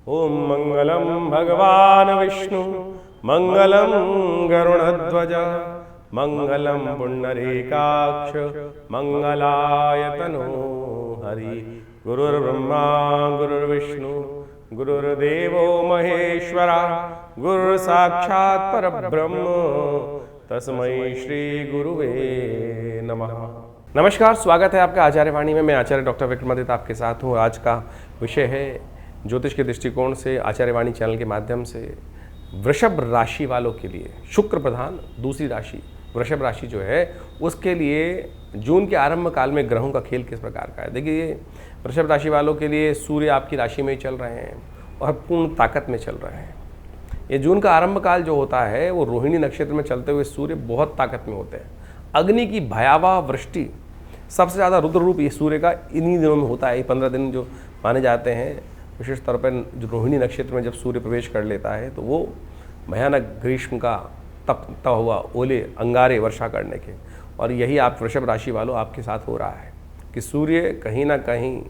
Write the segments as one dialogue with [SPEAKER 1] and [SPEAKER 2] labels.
[SPEAKER 1] ओम मंगलम भगवान विष्णु मंगलम गरुड़ध्वज मंगलम पुंडरीकाक्ष मंगलायतनो हरि। गुरुर्ब्रह्मा गुरुर्विष्णु गुरुर्देवो महेश्वरा गुरु साक्षात् परब्रह्म तस्मै श्री गुरुवे नमः। नमस्कार, स्वागत है आपका आचार्य वाणी में। मैं आचार्य डॉक्टर विक्रमादित्य आपके साथ हूँ। आज का विषय है ज्योतिष के दृष्टिकोण से आचार्य वाणी चैनल के माध्यम से वृषभ राशि वालों के लिए शुक्र प्रधान दूसरी राशि वृषभ राशि जो है उसके लिए जून के आरंभ काल में ग्रहों का खेल किस प्रकार का है। देखिए, वृषभ राशि वालों के लिए सूर्य आपकी राशि में ही चल रहे हैं और पूर्ण ताकत में चल रहे हैं। ये जून का आरंभ काल जो होता है वो रोहिणी नक्षत्र में चलते हुए सूर्य बहुत ताकत में होते हैं। अग्नि की भयावह वृष्टि, सबसे ज़्यादा रुद्र रूप ये सूर्य का इन्हीं दिनों में होता है। ये 15 दिन जो माने जाते हैं, विशेष तौर पर जो रोहिणी नक्षत्र में जब सूर्य प्रवेश कर लेता है तो वो भयानक ग्रीष्म का तपता हुआ ओले अंगारे वर्षा करने के। और यही आप वृषभ राशि वालों आपके साथ हो रहा है कि सूर्य कहीं ना कहीं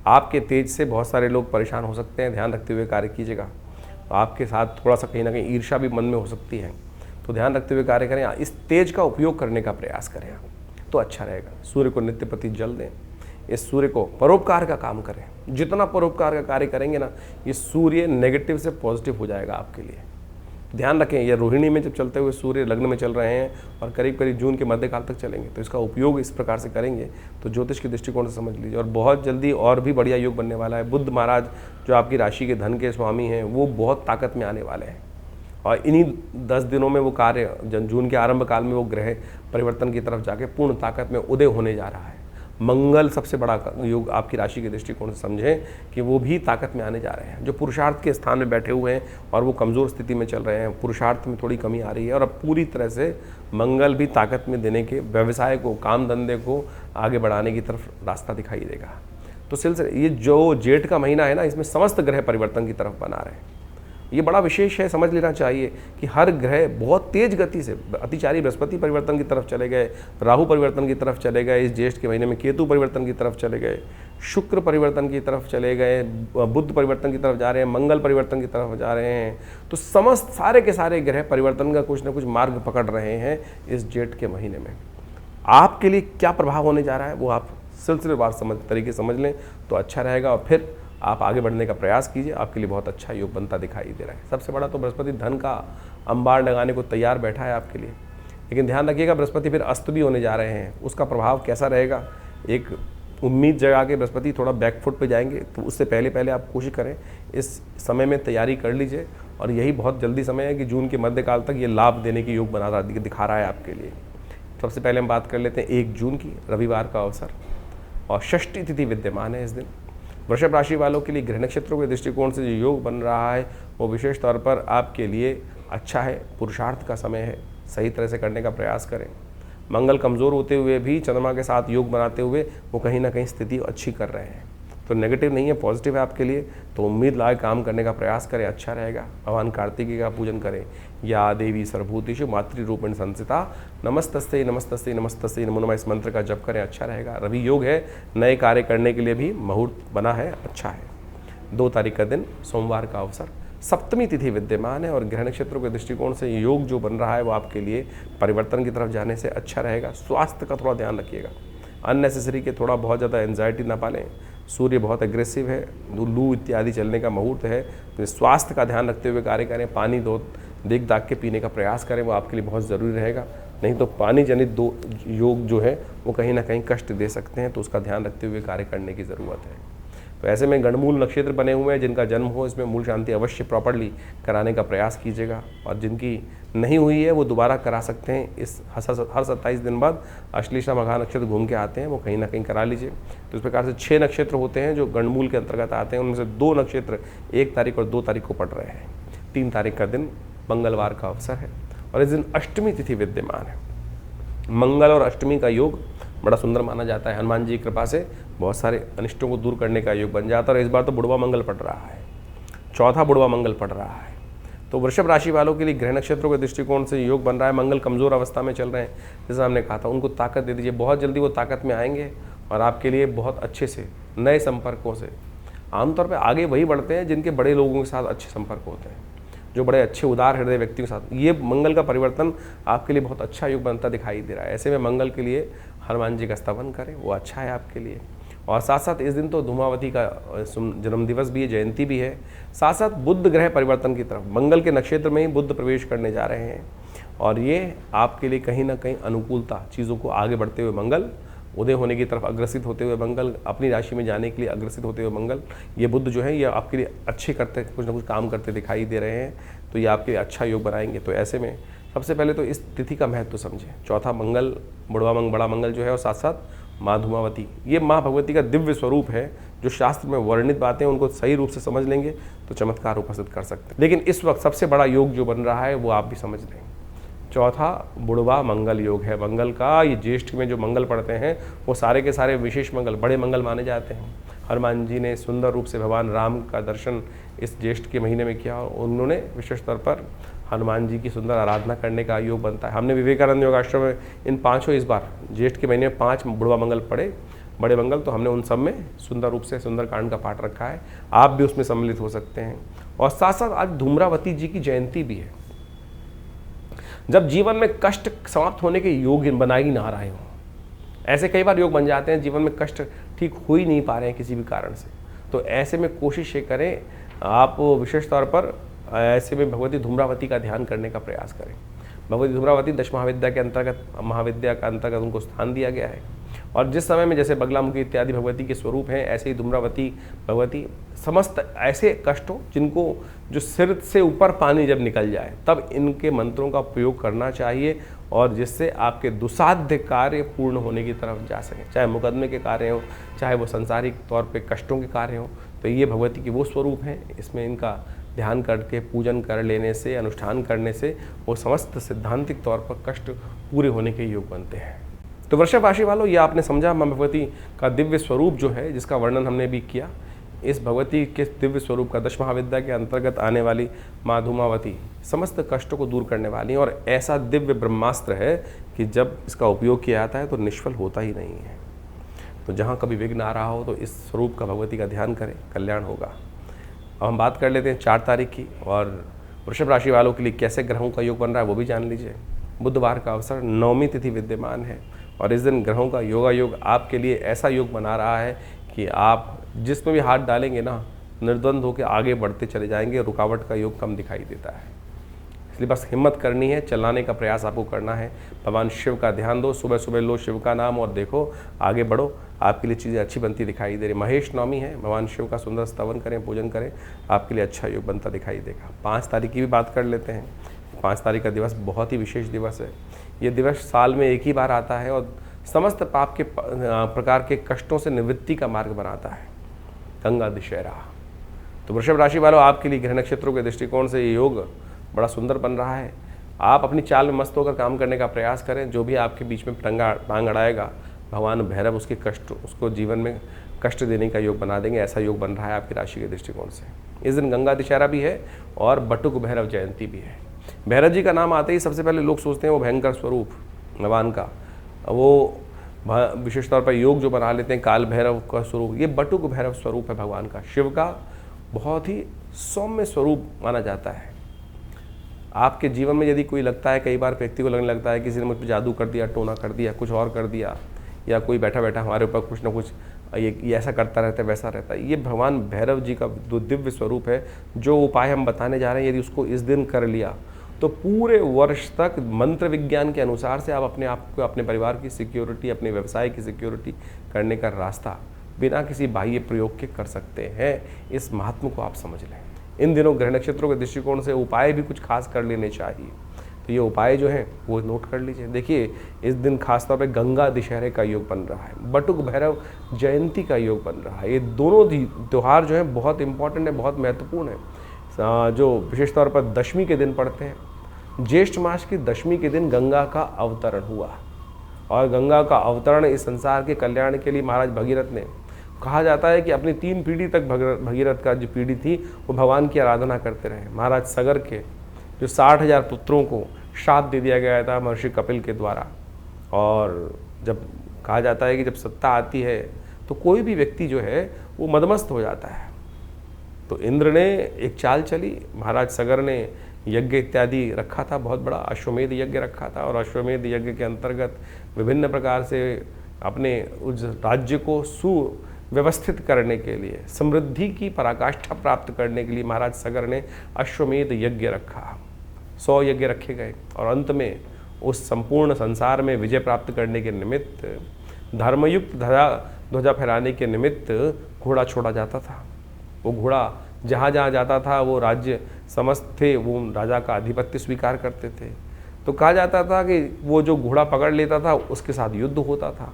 [SPEAKER 1] आपके तेज से बहुत सारे लोग परेशान हो सकते हैं। ध्यान रखते हुए कार्य कीजिएगा। आपके साथ थोड़ा सा कहीं ना कहीं ईर्ष्या भी मन में हो सकती है, तो ध्यान रखते हुए कार्य करें। इस तेज का उपयोग करने का प्रयास करें तो अच्छा रहेगा। सूर्य को नित्य प्रति जल दें। इस सूर्य को परोपकार का काम करें। जितना परोपकार का कार्य करेंगे ना, ये सूर्य नेगेटिव से पॉजिटिव हो जाएगा आपके लिए। ध्यान रखें, ये रोहिणी में जब चलते हुए सूर्य लग्न में चल रहे हैं और करीब करीब जून के मध्यकाल तक चलेंगे, तो इसका उपयोग इस प्रकार से करेंगे तो ज्योतिष के दृष्टिकोण से समझ लीजिए। और बहुत जल्दी और भी बढ़िया योग बनने वाला है। बुध महाराज जो आपकी राशि के धन के स्वामी हैं, वो बहुत ताकत में आने वाले हैं और इन्हीं 10 दिनों में वो कार्य जून के आरंभ काल में वो ग्रह परिवर्तन की तरफ जाके पूर्ण ताकत में उदय होने जा रहा है। मंगल सबसे बड़ा योग आपकी राशि के दृष्टिकोण से समझें कि वो भी ताकत में आने जा रहे हैं। जो पुरुषार्थ के स्थान में बैठे हुए हैं और वो कमज़ोर स्थिति में चल रहे हैं, पुरुषार्थ में थोड़ी कमी आ रही है और अब पूरी तरह से मंगल भी ताकत में देने के, व्यवसाय को, काम धंधे को आगे बढ़ाने की तरफ रास्ता दिखाई देगा। तो सिलसिले ये जो जेठ का महीना है ना, इसमें समस्त ग्रह परिवर्तन की तरफ बना रहे हैं। ये बड़ा विशेष है, समझ लेना चाहिए कि हर ग्रह बहुत तेज गति से, अतिचारी बृहस्पति परिवर्तन की तरफ चले गए, राहु परिवर्तन की तरफ चले गए, इस ज्येष्ठ के महीने में केतु परिवर्तन की तरफ चले गए, शुक्र परिवर्तन की तरफ चले गए, बुध परिवर्तन की तरफ जा रहे हैं, मंगल परिवर्तन की तरफ जा रहे हैं। तो समस्त सारे के सारे ग्रह परिवर्तन का कुछ ना कुछ मार्ग पकड़ रहे हैं इस जेठ के महीने में। आपके लिए क्या प्रभाव होने जा रहा है वो आप सिलसिलेवार तरीके समझ लें तो अच्छा रहेगा और फिर आप आगे बढ़ने का प्रयास कीजिए। आपके लिए बहुत अच्छा योग बनता दिखाई दे रहा है। सबसे बड़ा तो बृहस्पति धन का अंबार लगाने को तैयार बैठा है आपके लिए, लेकिन ध्यान रखिएगा बृहस्पति फिर अस्त भी होने जा रहे हैं। उसका प्रभाव कैसा रहेगा, एक उम्मीद जगा के बृहस्पति थोड़ा बैकफुट पे जाएंगे, तो उससे पहले आप कोशिश करें इस समय में तैयारी कर लीजिए। और यही बहुत जल्दी समय है कि जून के मध्यकाल तक ये लाभ देने की योग दिखा रहा है आपके लिए। सबसे पहले हम बात कर लेते हैं 1 जून की, रविवार का अवसर और षष्ठी तिथि विद्यमान है इस दिन। वृषभ राशि वालों के लिए गृह नक्षत्रों के दृष्टिकोण से जो योग बन रहा है वो विशेष तौर पर आपके लिए अच्छा है। पुरुषार्थ का समय है, सही तरह से करने का प्रयास करें। मंगल कमज़ोर होते हुए भी चंद्रमा के साथ योग बनाते हुए वो कहीं ना कहीं स्थिति अच्छी कर रहे हैं, तो नेगेटिव नहीं है, पॉजिटिव है आपके लिए। तो उम्मीद लाए काम करने का प्रयास करें, अच्छा रहेगा। भगवान कार्तिकेय का पूजन करें। या देवी सर्वभूतेषु मातृरूपेण संस्थिता नमस्तस्यै नमस्तस्यै नमस्तस्यै नमो नमः, इस मंत्र का जप करें, अच्छा रहेगा। रवि योग है, नए कार्य करने के लिए भी मुहूर्त बना है, अच्छा है। 2 तारीख का दिन सोमवार का अवसर, सप्तमी तिथि विद्यमान है और ग्रह नक्षत्रों के दृष्टिकोण से योग जो बन रहा है वो आपके लिए परिवर्तन की तरफ जाने से अच्छा रहेगा। स्वास्थ्य का थोड़ा ध्यान रखिएगा, अननेसेसरी के थोड़ा बहुत ज़्यादा एंजाइटी ना पालें। सूर्य बहुत एग्रेसिव है, लू इत्यादि चलने का मुहूर्त है, तो स्वास्थ्य का ध्यान रखते हुए कार्य करें। पानी देख दाग के पीने का प्रयास करें, वो आपके लिए बहुत ज़रूरी रहेगा। नहीं तो पानी जनित 2 योग जो है वो कहीं ना कहीं कष्ट दे सकते हैं, तो उसका ध्यान रखते हुए कार्य करने की ज़रूरत है। तो ऐसे में गणमूल नक्षत्र बने हुए हैं, जिनका जन्म हो इसमें मूल शांति अवश्य प्रॉपर्ली कराने का प्रयास कीजिएगा। और जिनकी नहीं हुई है वो दोबारा करा सकते हैं। इस हर 27 दिन बाद अश्लेषा मघा नक्षत्र घूम के आते हैं, वो कहीं ना कहीं करा लीजिए। तो इस प्रकार से 6 नक्षत्र होते हैं जो गणमूल के अंतर्गत आते हैं, उनमें से 2 नक्षत्र 1 तारीख और 2 तारीख को पड़ रहे हैं। 3 तारीख का दिन मंगलवार का अवसर है और इस दिन अष्टमी तिथि विद्यमान है। मंगल और अष्टमी का योग बड़ा सुंदर माना जाता है। हनुमान जी की कृपा से बहुत सारे अनिष्टों को दूर करने का योग बन जाता है और इस बार तो बुढ़वा मंगल पड़ रहा है, 4था बुढ़वा मंगल पड़ रहा है। तो वृषभ राशि वालों के लिए ग्रह नक्षत्रों के दृष्टिकोण से योग बन रहा है। मंगल कमज़ोर अवस्था में चल रहे हैं, जैसा हमने कहा था, उनको ताकत दे दीजिए। बहुत जल्दी वो ताकत में आएंगे और आपके लिए बहुत अच्छे से नए संपर्कों से आमतौर पे आगे वही बढ़ते हैं जिनके बड़े लोगों के साथ अच्छे संपर्क होते हैं, जो बड़े अच्छे उदार हृदय व्यक्तियों के साथ। ये मंगल का परिवर्तन आपके लिए बहुत अच्छा योग बनता दिखाई दे रहा है। ऐसे में मंगल के लिए हनुमान जी का स्तवन करें, वो अच्छा है आपके लिए। और साथ साथ इस दिन तो धूमावती का जन्मदिवस भी है, जयंती भी है। साथ साथ बुध ग्रह परिवर्तन की तरफ, मंगल के नक्षत्र में ही बुध प्रवेश करने जा रहे हैं और ये आपके लिए कहीं ना कहीं अनुकूलता, चीज़ों को आगे बढ़ते हुए मंगल, उदय होने की तरफ अग्रसित होते हुए मंगल, अपनी राशि में जाने के लिए अग्रसित होते हुए मंगल, ये बुध जो है ये आपके लिए अच्छे करते, कुछ ना कुछ काम करते दिखाई दे रहे हैं, तो ये आपके लिए अच्छा योग बनाएंगे। तो ऐसे में सबसे पहले तो इस तिथि का महत्व समझें। चौथा मंगल, बड़ा मंगल जो है, और साथ साथ माँ धूमावती, ये माँ भगवती का दिव्य स्वरूप है। जो शास्त्र में वर्णित बातें उनको सही रूप से समझ लेंगे तो चमत्कार उपस्थित कर सकते हैं। लेकिन इस वक्त सबसे बड़ा योग जो बन रहा है वो आप भी समझ लें। चौथा बुढ़वा मंगल योग है मंगल का। ये ज्येष्ठ में जो मंगल पड़ते हैं वो सारे के सारे विशेष मंगल, बड़े मंगल माने जाते हैं। हनुमान जी ने सुंदर रूप से भगवान राम का दर्शन इस ज्येष्ठ के महीने में किया, उन्होंने विशेष तौर पर हनुमान जी की सुंदर आराधना करने का योग बनता है। हमने विवेकानंद योगाश्रम में इन पांचों, इस बार ज्येष्ठ के महीने में 5 बुढ़वा मंगल पड़े, बड़े मंगल, तो हमने उन सब में सुंदर रूप से सुंदरकांड का पाठ रखा है। आप भी उसमें सम्मिलित हो सकते हैं। और साथ साथ आज धूम्रावती जी की जयंती भी है। जब जीवन में कष्ट समाप्त होने के योग बना ही ना रहे हों, ऐसे कई बार योग बन जाते हैं, जीवन में कष्ट ठीक हो ही नहीं पा रहे हैं किसी भी कारण से, तो ऐसे में कोशिश ये करें आप विशेष तौर पर ऐसे में भगवती धूम्रावती का ध्यान करने का प्रयास करें। भगवती धूम्रावती दश महाविद्या के अंतर्गत, महाविद्या का अंतर्गत उनको स्थान दिया गया है। और जिस समय में जैसे बगलामुखी इत्यादि भगवती के स्वरूप हैं, ऐसे ही धूम्रावती भगवती समस्त ऐसे कष्टों जिनको, जो सिर से ऊपर पानी जब निकल जाए तब इनके मंत्रों का प्रयोग करना चाहिए, और जिससे आपके दुसाध्य कार्य पूर्ण होने की तरफ जा सकें, चाहे मुकदमे के कार्य हों, चाहे वो संसारिक तौर पे कष्टों के कार्य हों। तो ये भगवती के वो स्वरूप हैं, इसमें इनका ध्यान करके पूजन कर लेने से, अनुष्ठान करने से वो समस्त सिद्धांतिक तौर पर कष्ट पूरे होने के योग बनते हैं। तो वृषभ राशि वालों, ये आपने समझा माँ भगवती का दिव्य स्वरूप जो है, जिसका वर्णन हमने भी किया। इस भगवती के दिव्य स्वरूप का, दश महाविद्या के अंतर्गत आने वाली माँ धूमावती समस्त कष्टों को दूर करने वाली, और ऐसा दिव्य ब्रह्मास्त्र है कि जब इसका उपयोग किया जाता है तो निष्फल होता ही नहीं है। तो जहाँ कभी विघ्न आ रहा हो तो इस स्वरूप का, भगवती का ध्यान करें, कल्याण होगा। अब हम बात कर लेते हैं 4 तारीख की, और वृषभ राशि वालों के लिए कैसे ग्रहों का योग बन रहा है वो भी जान लीजिए। बुधवार का अवसर, 9वीं तिथि विद्यमान है, और इस दिन ग्रहों का योग आपके लिए ऐसा योग बना रहा है कि आप जिसमें भी हाथ डालेंगे ना, निर्द्वंद होकर आगे बढ़ते चले जाएंगे। रुकावट का योग कम दिखाई देता है, इसलिए बस हिम्मत करनी है, चलाने का प्रयास आपको करना है। भगवान शिव का ध्यान दो, सुबह सुबह लो शिव का नाम और देखो आगे बढ़ो, आपके लिए चीज़ें अच्छी बनती दिखाई दे रही। महेश नवमी है, भगवान शिव का सुंदर स्तवन करें, पूजन करें, आपके लिए अच्छा योग बनता दिखाई देगा। 5 तारीख की भी बात कर लेते हैं। 5 तारीख का दिवस बहुत ही विशेष दिवस है। ये दिवस साल में एक ही बार आता है और समस्त पाप के प्रकार के कष्टों से निवृत्ति का मार्ग बनाता है, गंगा दशहरा। तो वृषभ राशि वालों, आपके लिए ग्रह नक्षत्रों के दृष्टिकोण से ये योग बड़ा सुंदर बन रहा है। आप अपनी चाल में मस्त होकर काम करने का प्रयास करें। जो भी आपके बीच में टांग अड़ाएगा, भगवान भैरव उसके कष्ट, उसको जीवन में कष्ट देने का योग बना देंगे। ऐसा योग बन रहा है आपकी राशि के दृष्टिकोण से। इस दिन गंगा दशहरा भी है और बटुक भैरव जयंती भी है। भैरव जी का नाम आते ही सबसे पहले लोग सोचते हैं वो भयंकर स्वरूप भगवान का, वो विशेष तौर पर योग जो बना लेते हैं काल भैरव का स्वरूप। ये बटुक भैरव स्वरूप है भगवान का, शिव का बहुत ही सौम्य स्वरूप माना जाता है। आपके जीवन में यदि कोई लगता है, कई बार व्यक्ति को लगने लगता है किसी ने मुझ पर जादू कर दिया, टोना कर दिया, कुछ और कर दिया, या कोई बैठा बैठा हमारे ऊपर कुछ ना कुछ ये ऐसा करता रहता है, वैसा रहता है, ये भगवान भैरव जी का दिव्य स्वरूप है। जो उपाय हम बताने जा रहे हैं, यदि उसको इस दिन कर लिया तो पूरे वर्ष तक मंत्र विज्ञान के अनुसार से आप अपने आप को, अपने परिवार की सिक्योरिटी, अपने व्यवसाय की सिक्योरिटी करने का रास्ता बिना किसी बाह्य प्रयोग के कर सकते हैं। इस महात्म को आप समझ लें। इन दिनों ग्रह नक्षत्रों के दृष्टिकोण से उपाय भी कुछ खास कर लेने चाहिए। तो ये उपाय जो हैं वो नोट कर लीजिए। देखिए, इस दिन खासतौर पे गंगा दशहरे का योग बन रहा है, बटुक भैरव जयंती का योग बन रहा है। ये दोनों त्यौहार जो हैं बहुत इंपॉर्टेंट है, बहुत महत्वपूर्ण है। जो विशेष तौर पर दशमी के दिन पड़ते हैं। ज्येष्ठ मास की दशमी के दिन गंगा का अवतरण हुआ, और गंगा का अवतरण इस संसार के कल्याण के लिए महाराज भगीरथ ने, कहा जाता है कि अपनी 3 पीढ़ी तक भगीरथ का जो पीढ़ी थी वो भगवान की आराधना करते रहे। महाराज सगर के जो 60,000 पुत्रों को श्राप दे दिया गया था महर्षि कपिल के द्वारा, और जब कहा जाता है कि जब सत्ता आती है तो कोई भी व्यक्ति जो है वो मदमस्त हो जाता है, तो इंद्र ने एक चाल चली, महाराज सगर ने यज्ञ इत्यादि रखा था, बहुत बड़ा अश्वमेध यज्ञ रखा था, और अश्वमेध यज्ञ के अंतर्गत विभिन्न प्रकार से अपने उस राज्य को सुव्यवस्थित करने के लिए, समृद्धि की पराकाष्ठा प्राप्त करने के लिए महाराज सगर ने अश्वमेध यज्ञ रखा। 100 यज्ञ रखे गए, और अंत में उस संपूर्ण संसार में विजय प्राप्त करने के निमित्त, धर्मयुक्त ध्वजा फहराने के निमित्त घोड़ा छोड़ा जाता था। वो घोड़ा जहाँ जहाँ जाता था वो राज्य समस्त थे, वो राजा का आधिपत्य स्वीकार करते थे। तो कहा जाता था कि वो जो घोड़ा पकड़ लेता था उसके साथ युद्ध होता था।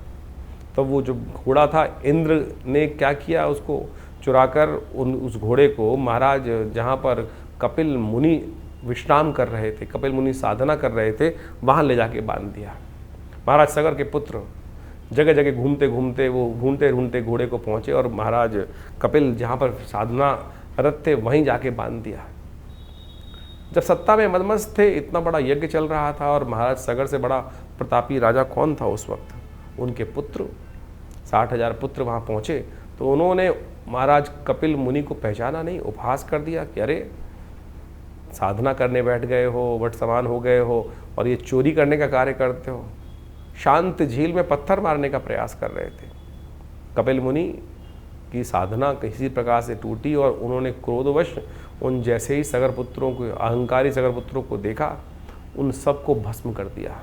[SPEAKER 1] तो वो जो घोड़ा था, इंद्र ने क्या किया, उसको चुराकर उस घोड़े को महाराज जहाँ पर कपिल मुनि विश्राम कर रहे थे, कपिल मुनि साधना कर रहे थे, वहाँ ले जाके बांध दिया। महाराज सगर के पुत्र जगह जगह घूमते घूमते वो ढूंढते ढूंढते घोड़े को पहुँचे, और महाराज कपिल जहाँ पर साधना रत थे वहीं जाके बांध दिया। जब सत्ता में मदमस्त थे, इतना बड़ा यज्ञ चल रहा था, और महाराज सगर से बड़ा प्रतापी राजा कौन था उस वक्त? उनके पुत्र, 60,000 पुत्र वहाँ पहुँचे। तो उन्होंने महाराज कपिल मुनि को पहचाना नहीं, उपहास कर दिया कि अरे साधना करने बैठ गए हो, वट समान हो गए हो, और ये चोरी करने का कार्य करते हो। शांत झील में पत्थर मारने का प्रयास कर रहे थे। कपिल मुनि की साधना किसी प्रकार से टूटी, और उन्होंने क्रोधवश उन जैसे ही सगर पुत्रों को, अहंकारी सगर पुत्रों को देखा, उन सबको भस्म कर दिया।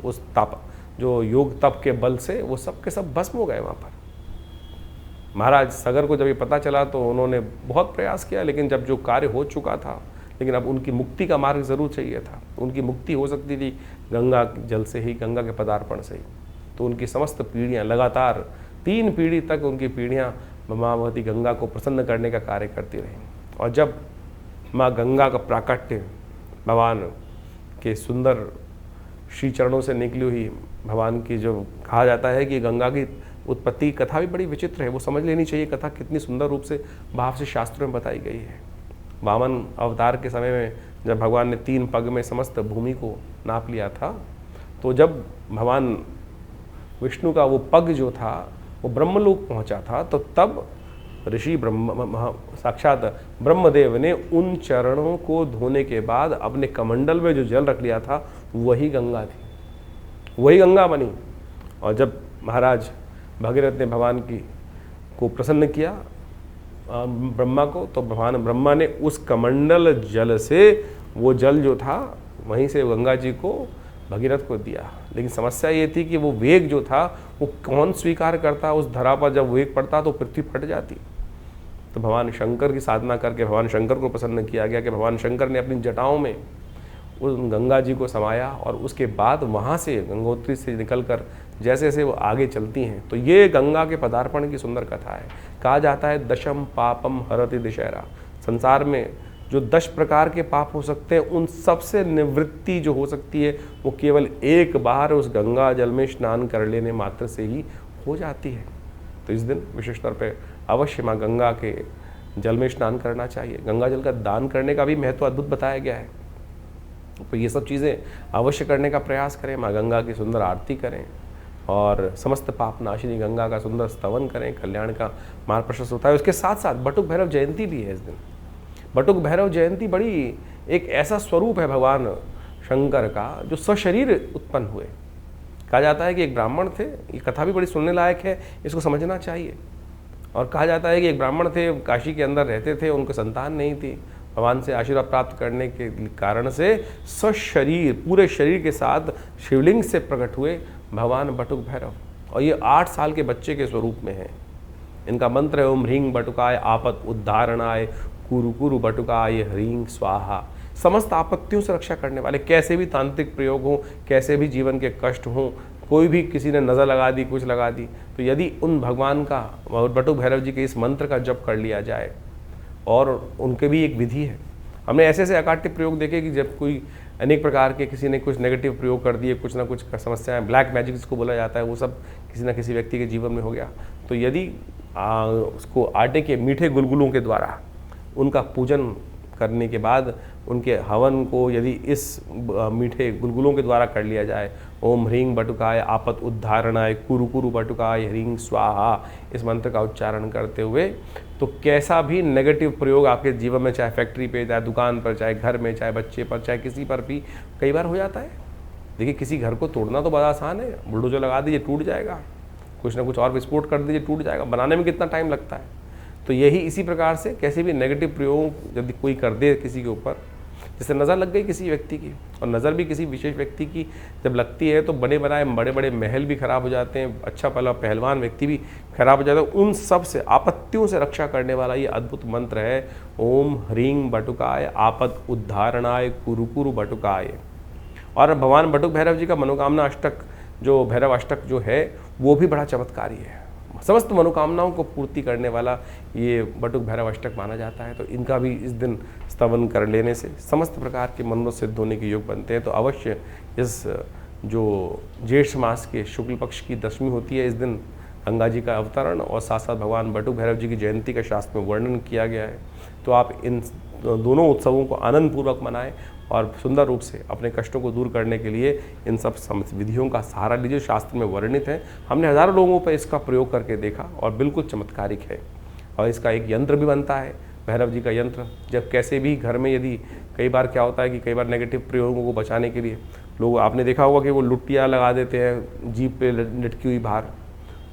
[SPEAKER 1] उस तप, जो योग तप के बल से वो सब के सब भस्म हो गए वहाँ पर। महाराज सगर को जब ये पता चला तो उन्होंने बहुत प्रयास किया, लेकिन जब जो कार्य हो चुका था, लेकिन अब उनकी मुक्ति का मार्ग ज़रूर चाहिए था। उनकी मुक्ति हो सकती थी गंगा जल से ही, गंगा के पदार्पण से ही। तो उनकी समस्त पीढ़ियाँ लगातार 3 पीढ़ी तक उनकी पीढ़ियाँ माँ भगवती गंगा को प्रसन्न करने का कार्य करती रहीं। और जब माँ गंगा का प्राकट्य भगवान के सुंदर श्री चरणों से निकली हुई, भगवान की जो कहा जाता है कि गंगा की उत्पत्ति कथा भी बड़ी विचित्र है, वो समझ लेनी चाहिए। कथा कितनी सुंदर रूप से भाव से शास्त्रों में बताई गई है। वामन अवतार के समय में जब भगवान ने 3 पग में समस्त भूमि को नाप लिया था, तो जब भगवान विष्णु का वो पग जो था वो ब्रह्मलोक पहुंचा था, तो तब ऋषि साक्षात ब्रह्मदेव ने उन चरणों को धोने के बाद अपने कमंडल में जो जल रख लिया था वही गंगा थी, वही गंगा बनी। और जब महाराज भगीरथ ने भगवान की को प्रसन्न किया ब्रह्मा को, तो भगवान ब्रह्मा ने उस कमंडल जल से वो जल जो था वहीं से गंगा जी को भगीरथ को दिया। लेकिन समस्या ये थी कि वो वेग जो था वो कौन स्वीकार करता? उस धरा पर जब वेग पड़ता तो पृथ्वी फट जाती। तो भगवान शंकर की साधना करके भगवान शंकर को प्रसन्न किया गया कि भगवान शंकर ने अपनी जटाओं में उस गंगा जी को समाया, और उसके बाद वहाँ से गंगोत्री से निकलकर जैसे जैसे वो आगे चलती हैं, तो ये गंगा के पदार्पण की सुंदर कथा है। कहा जाता है दशम पापम हरति दशहरा, संसार में जो 10 प्रकार के पाप हो सकते हैं उन सबसे निवृत्ति जो हो सकती है वो केवल एक बार उस गंगा जल में स्नान कर लेने मात्र से ही हो जाती है। तो इस दिन विशेष तौर पर अवश्य माँ गंगा के जल में स्नान करना चाहिए। गंगा जल का दान करने का भी महत्व अद्भुत बताया गया है। तो ये सब चीज़ें अवश्य करने का प्रयास करें, माँ गंगा की सुंदर आरती करें, और समस्त पाप नाशिनी गंगा का सुंदर स्तवन करें, कल्याण का मार्ग प्रशस्त होता है। उसके साथ साथ बटुक भैरव जयंती भी है इस दिन। बटुक भैरव जयंती बड़ी एक ऐसा स्वरूप है भगवान शंकर का जो सशरीर उत्पन्न हुए। कहा जाता है कि एक ब्राह्मण थे, ये कथा भी बड़ी सुनने लायक है, इसको समझना चाहिए। और कहा जाता है कि एक ब्राह्मण थे, काशी के अंदर रहते थे, उनको संतान नहीं थी। भगवान से आशीर्वाद प्राप्त करने के कारण से सशरीर, पूरे शरीर के साथ शिवलिंग से प्रकट हुए भगवान बटुक भैरव, और ये 8 साल के बच्चे के स्वरूप में है। इनका मंत्र है ओम ह्रीं बटुकाय आपत उद्धारणाय कुरु कुरु बटुकाय ह्रीं स्वाहा। समस्त आपत्तियों से रक्षा करने वाले, कैसे भी तांत्रिक प्रयोग हों, कैसे भी जीवन के कष्ट हों, कोई भी किसी ने नज़र लगा दी, कुछ लगा दी, तो यदि उन भगवान का और बटुक भैरव जी के इस मंत्र का जप कर लिया जाए, और उनके भी एक विधि है। हमने ऐसे ऐसे अकाट्य प्रयोग देखे कि जब कोई अनेक प्रकार के किसी ने कुछ नेगेटिव प्रयोग कर दिए, कुछ ना कुछ समस्याएं, ब्लैक मैजिक जिसको बोला जाता है, वो सब किसी न किसी व्यक्ति के जीवन में हो गया। तो यदि उसको आटे के मीठे गुलगुलों के द्वारा उनका पूजन करने के बाद उनके हवन को यदि इस मीठे गुलगुलों के द्वारा कर लिया जाए, ओम ह्रीं बटुकाय आपत उद्धारणाय कुरु कुरु बटुकाय ह्रीं स्वाहा, इस मंत्र का उच्चारण करते हुए, तो कैसा भी नेगेटिव प्रयोग आपके जीवन में, चाहे फैक्ट्री पे, चाहे दुकान पर, चाहे घर में, चाहे बच्चे पर, चाहे किसी पर भी कई बार हो जाता है। देखिए, किसी घर को तोड़ना तो बड़ा आसान है, बुलडोजर लगा दीजिए टूट जाएगा, कुछ ना कुछ और विस्फोट कर दीजिए टूट जाएगा, बनाने में कितना टाइम लगता है। तो यही इसी प्रकार से कैसे भी नेगेटिव प्रयोग यदि कोई कर दे किसी के ऊपर, जैसे नज़र लग गई किसी व्यक्ति की, और नज़र भी किसी विशेष व्यक्ति की जब लगती है तो बने बनाए बड़े बड़े महल भी खराब हो जाते हैं, अच्छा पला पहलवान व्यक्ति भी खराब हो जाता है। उन सब से, आपत्तियों से रक्षा करने वाला ये अद्भुत मंत्र है, ओम ह्रीं बटुकाय आपत उद्धारणाय कुरु कुरु बटुकाय। और भगवान बटुक भैरव जी का मनोकामना अष्टक, जो भैरव अष्टक जो है, वो भी बड़ा चमत्कारी है, समस्त मनोकामनाओं को पूर्ति करने वाला ये बटुक भैरव अष्टक माना जाता है। तो इनका भी इस दिन स्तवन कर लेने से समस्त प्रकार के मनोरथ सिद्ध होने के योग बनते हैं। तो अवश्य इस जो ज्येष्ठ मास के शुक्ल पक्ष की दशमी होती है, इस दिन गंगा जी का अवतरण और साथ साथ भगवान बटुक भैरव जी की जयंती का शास्त्र में वर्णन किया गया है। तो आप इन दोनों उत्सवों को आनंदपूर्वक मनाएं और सुंदर रूप से अपने कष्टों को दूर करने के लिए इन सब विधियों का सहारा लीजिए। शास्त्र में वर्णित है, हमने हज़ारों लोगों पर इसका प्रयोग करके देखा और बिल्कुल चमत्कारिक है। और इसका एक यंत्र भी बनता है, भैरव जी का यंत्र। जब कैसे भी घर में यदि कई बार क्या होता है कि कई बार नेगेटिव प्रयोगों को बचाने के लिए लोग, आपने देखा होगा कि वो लुट्टियाँ लगा देते हैं जीभ पे लटकी हुई बाहर,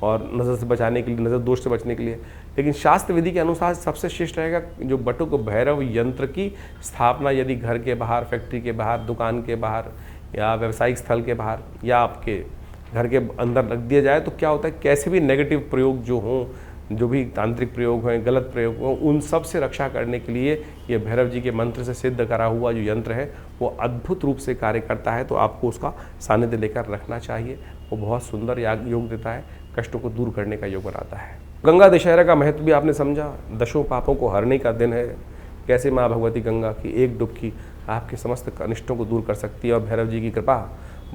[SPEAKER 1] और नज़र से बचाने के लिए, नज़र दोष से बचने के लिए। लेकिन शास्त्र विधि के अनुसार सबसे श्रेष्ठ रहेगा जो बटुक भैरव यंत्र की स्थापना यदि घर के बाहर, फैक्ट्री के बाहर, दुकान के बाहर या व्यवसायिक स्थल के बाहर या आपके घर के अंदर रख दिया जाए, तो क्या होता है, कैसे भी नेगेटिव प्रयोग जो हों, जो भी तांत्रिक प्रयोग हैं, गलत प्रयोग हों, उन सब से रक्षा करने के लिए ये भैरव जी के मंत्र से सिद्ध करा हुआ जो यंत्र है वो अद्भुत रूप से कार्य करता है। तो आपको उसका सानिध्य लेकर रखना चाहिए। वो बहुत सुंदर योग देता है, कष्टों को दूर करने का योग बनाता है। गंगा दशहरा का महत्व भी आपने समझा, दशों पापों को हरने का दिन है। कैसे माँ भगवती गंगा की एक डुबकी आपके समस्त अनिष्टों को दूर कर सकती है। और भैरव जी की कृपा,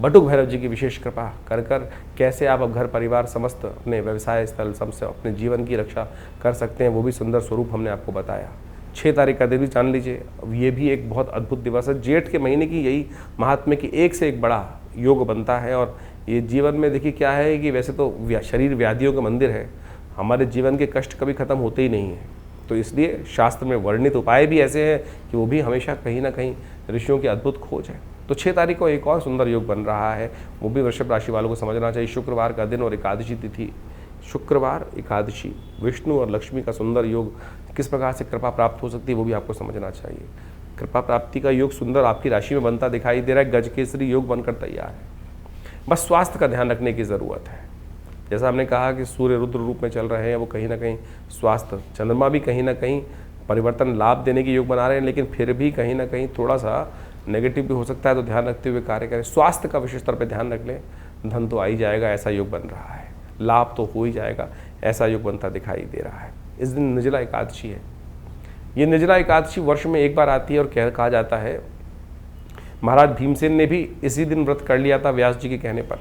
[SPEAKER 1] बटुक भैरव जी की विशेष कृपा कर कैसे आप अब घर परिवार समस्त अपने व्यवसाय स्थल सबसे अपने जीवन की रक्षा कर सकते हैं, वो भी सुंदर स्वरूप हमने आपको बताया। 6 तारीख का दिन भी जान लीजिए, ये भी एक बहुत अद्भुत दिवस है। जेठ के महीने की यही महात्म्य की एक से एक बड़ा योग बनता है। और ये जीवन में देखिए क्या है कि वैसे तो शरीर व्याधियों का मंदिर है, हमारे जीवन के कष्ट कभी खत्म होते ही नहीं हैं। तो इसलिए शास्त्र में वर्णित उपाय भी ऐसे हैं कि वो भी हमेशा कहीं ना कहीं ऋषियों की अद्भुत खोज है। तो 6 तारीख को एक और सुंदर योग बन रहा है, वो भी वृषभ राशि वालों को समझना चाहिए। शुक्रवार का दिन और एकादशी तिथि, शुक्रवार एकादशी, विष्णु और लक्ष्मी का सुंदर योग, किस प्रकार से कृपा प्राप्त हो सकती है वो भी आपको समझना चाहिए। कृपा प्राप्ति का योग सुंदर आपकी राशि में बनता दिखाई दे रहा है, गजकेसरी योग बनकर तैयार है। बस स्वास्थ्य का ध्यान रखने की ज़रूरत है। जैसा हमने कहा कि सूर्य रुद्र रूप में चल रहे हैं, वो कहीं ना कहीं स्वास्थ्य, चंद्रमा भी कहीं ना कहीं परिवर्तन लाभ देने के योग बना रहे हैं, लेकिन फिर भी कहीं ना कहीं थोड़ा सा नेगेटिव भी हो सकता है। तो ध्यान रखते हुए कार्य करें, स्वास्थ्य का विशेष तौर पर ध्यान रख लें। धन तो आ ही जाएगा, ऐसा योग बन रहा है, लाभ तो हो ही जाएगा, ऐसा योग बनता दिखाई दे रहा है। इस दिन निर्जला एकादशी है। ये निर्जला एकादशी वर्ष में एक बार आती है और कहा जाता है महाराज भीमसेन ने भी इसी दिन व्रत कर लिया था व्यास जी के कहने पर।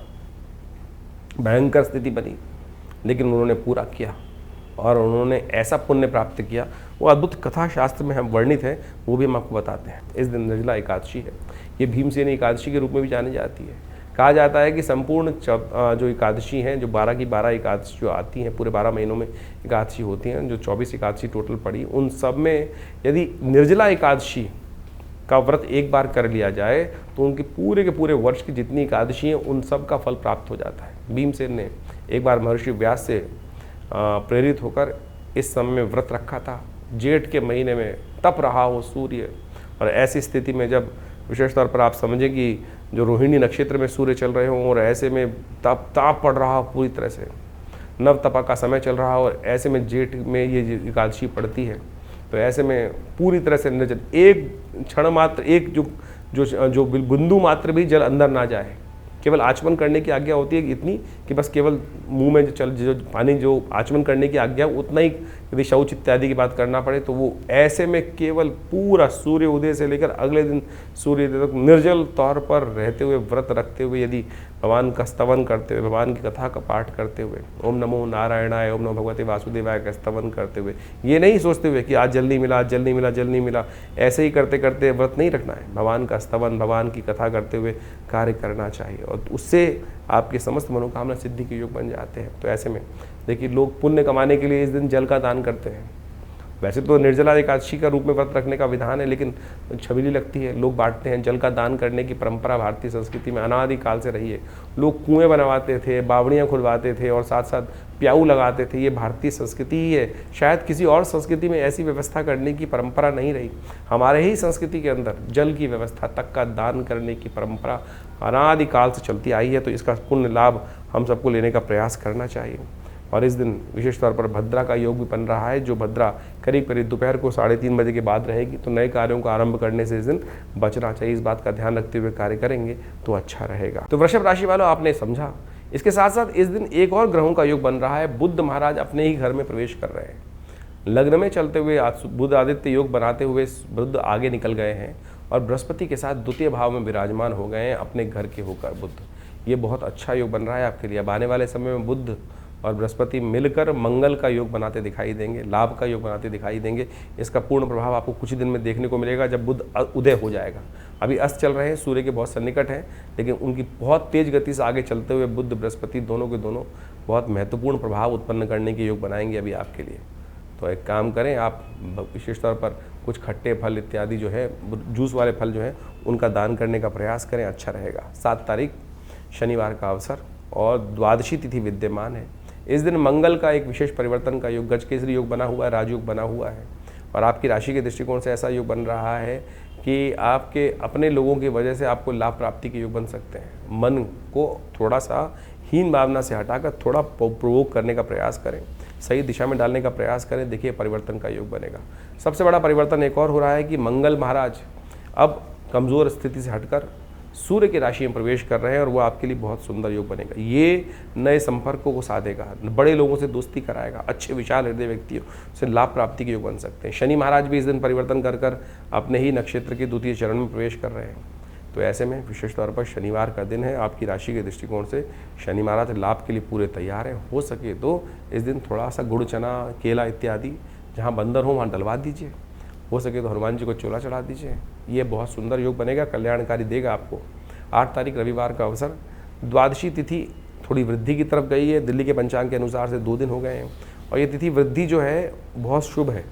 [SPEAKER 1] भयंकर स्थिति बनी, लेकिन उन्होंने पूरा किया और उन्होंने ऐसा पुण्य प्राप्त किया। वो अद्भुत कथा शास्त्र में हम वर्णित है, वो भी हम आपको बताते हैं। इस दिन निर्जला एकादशी है, ये भीमसेन एकादशी के रूप में भी जानी जाती है। कहा जाता है कि संपूर्ण जो एकादशी हैं, जो 12 की 12 एकादशी जो आती हैं, पूरे 12 महीनों में एकादशी होती हैं, जो 24 एकादशी टोटल पड़ी, उन सब में यदि निर्जला एकादशी का व्रत एक बार कर लिया जाए तो उनके पूरे के पूरे वर्ष की जितनी एकादशी हैं उन सब का फल प्राप्त हो जाता है। भीमसेन ने एक बार महर्षि व्यास से प्रेरित होकर इस समय में व्रत रखा था। जेठ के महीने में तप रहा हो सूर्य, और ऐसी स्थिति में जब विशेष तौर पर आप समझें कि जो रोहिणी नक्षत्र में सूर्य चल रहे हों और ऐसे में ताप पड़ रहा हो, पूरी तरह से नव तपा का समय चल रहा हो, और ऐसे में जेठ में ये एकादशी पड़ती है, तो ऐसे में पूरी तरह से निर्जल, एक क्षण मात्र, एक जो बिंदु मात्र भी जल अंदर ना जाए, केवल आचमन करने की आज्ञा होती है इतनी कि बस केवल मुंह में जो पानी जो आचमन करने की आज्ञा, उतना ही यदि शौच इत्यादि की बात करना पड़े तो वो ऐसे में केवल पूरा सूर्य उदय से लेकर अगले दिन सूर्य उदय तक निर्जल तौर पर रहते हुए, व्रत रखते हुए, यदि भगवान का स्तवन करते हुए, भगवान की कथा का पाठ करते हुए, ओम नमो नारायणाय, ओम नमो भगवते वासुदेवाय का स्तवन करते हुए, ये नहीं सोचते हुए कि आज जल नहीं मिला, आज जल नहीं मिला, जल नहीं मिला, ऐसे ही करते करते व्रत नहीं रखना है। भगवान का स्तवन, भगवान की कथा करते हुए कार्य करना चाहिए और उससे आपके समस्त मनोकामना सिद्धि के योग बन जाते हैं। तो ऐसे में देखिए, लोग पुण्य कमाने के लिए इस दिन जल का दान करते हैं। वैसे तो निर्जला एकादशी का रूप में व्रत रखने का विधान है, लेकिन छबीली लगती है, लोग बांटते हैं। जल का दान करने की परंपरा भारतीय संस्कृति में अनादिकाल से रही है। लोग कुएं बनवाते थे, बावड़ियाँ खुलवाते थे और साथ साथ प्याऊ लगाते थे। ये भारतीय संस्कृति ही है। शायद किसी और संस्कृति में ऐसी व्यवस्था करने की परंपरा नहीं रही। हमारे ही संस्कृति के अंदर जल की व्यवस्था तक का दान करने की परंपरा अनादिकाल से चलती आई है। तो इसका पुण्य लाभ हम सबको लेने का प्रयास करना चाहिए। और इस दिन विशेष तौर पर भद्रा का योग भी बन रहा है, जो भद्रा करीब करीब दोपहर को 3:30 बजे के बाद रहेगी। तो नए कार्यों का आरंभ करने से इस दिन बचना चाहिए। इस बात का ध्यान रखते हुए कार्य करेंगे तो अच्छा रहेगा। तो वृषभ राशि वालों, आपने समझा। इसके साथ साथ इस दिन एक और ग्रहों का योग बन रहा है। बुध महाराज अपने ही घर में प्रवेश कर रहे हैं। लग्न में चलते हुए बुध आदित्य योग बनाते हुए बुध आगे निकल गए हैं और बृहस्पति के साथ द्वितीय भाव में विराजमान हो गए हैं अपने घर के होकर बुध। ये बहुत अच्छा योग बन रहा है आपके लिए। अब आने वाले समय में बुध और बृहस्पति मिलकर मंगल का योग बनाते दिखाई देंगे, लाभ का योग बनाते दिखाई देंगे। इसका पूर्ण प्रभाव आपको कुछ ही दिन में देखने को मिलेगा जब बुध उदय हो जाएगा। अभी अस्त चल रहे हैं, सूर्य के बहुत सन्निकट हैं, लेकिन उनकी बहुत तेज गति से आगे चलते हुए बुध बृहस्पति दोनों के दोनों बहुत महत्वपूर्ण प्रभाव उत्पन्न करने के योग बनाएंगे अभी आपके लिए। तो एक काम करें, आप विशेष तौर पर कुछ खट्टे फल इत्यादि जो है, जूस वाले फल जो है, उनका दान करने का प्रयास करें, अच्छा रहेगा। 7 तारीख शनिवार का अवसर और द्वादशी तिथि विद्यमान है। इस दिन मंगल का एक विशेष परिवर्तन का योग, गजकेसरी योग बना हुआ है, राजयोग बना हुआ है और आपकी राशि के दृष्टिकोण से ऐसा योग बन रहा है कि आपके अपने लोगों की वजह से आपको लाभ प्राप्ति के योग बन सकते हैं। मन को थोड़ा सा हीन भावना से हटाकर थोड़ा प्रोवोक करने का प्रयास करें, सही दिशा में डालने का प्रयास करें, देखिए परिवर्तन का योग बनेगा। सबसे बड़ा परिवर्तन एक और हो रहा है कि मंगल महाराज अब कमज़ोर स्थिति से हटकर सूर्य की राशि में प्रवेश कर रहे हैं और वो आपके लिए बहुत सुंदर योग बनेगा। ये नए संपर्कों को साधेगा, बड़े लोगों से दोस्ती कराएगा, अच्छे विशाल हृदय व्यक्तियों से लाभ प्राप्ति के योग बन सकते हैं। शनि महाराज भी इस दिन परिवर्तन कर कर अपने ही नक्षत्र के द्वितीय चरण में प्रवेश कर रहे हैं। तो ऐसे में विशेष तौर पर शनिवार का दिन है, आपकी राशि के दृष्टिकोण से शनि महाराज लाभ के लिए पूरे तैयार हैं। हो सके तो इस दिन थोड़ा सा गुड़, चना, केला इत्यादि जहाँ बंदर हो वहाँ डलवा दीजिए। हो सके तो हनुमान जी को चोला चढ़ा दीजिए। ये बहुत सुंदर योग बनेगा, कल्याणकारी देगा आपको। 8 तारीख रविवार का अवसर, द्वादशी तिथि थोड़ी वृद्धि की तरफ गई है। दिल्ली के पंचांग के अनुसार से 2 दिन हो गए हैं और ये तिथि वृद्धि जो है बहुत शुभ है।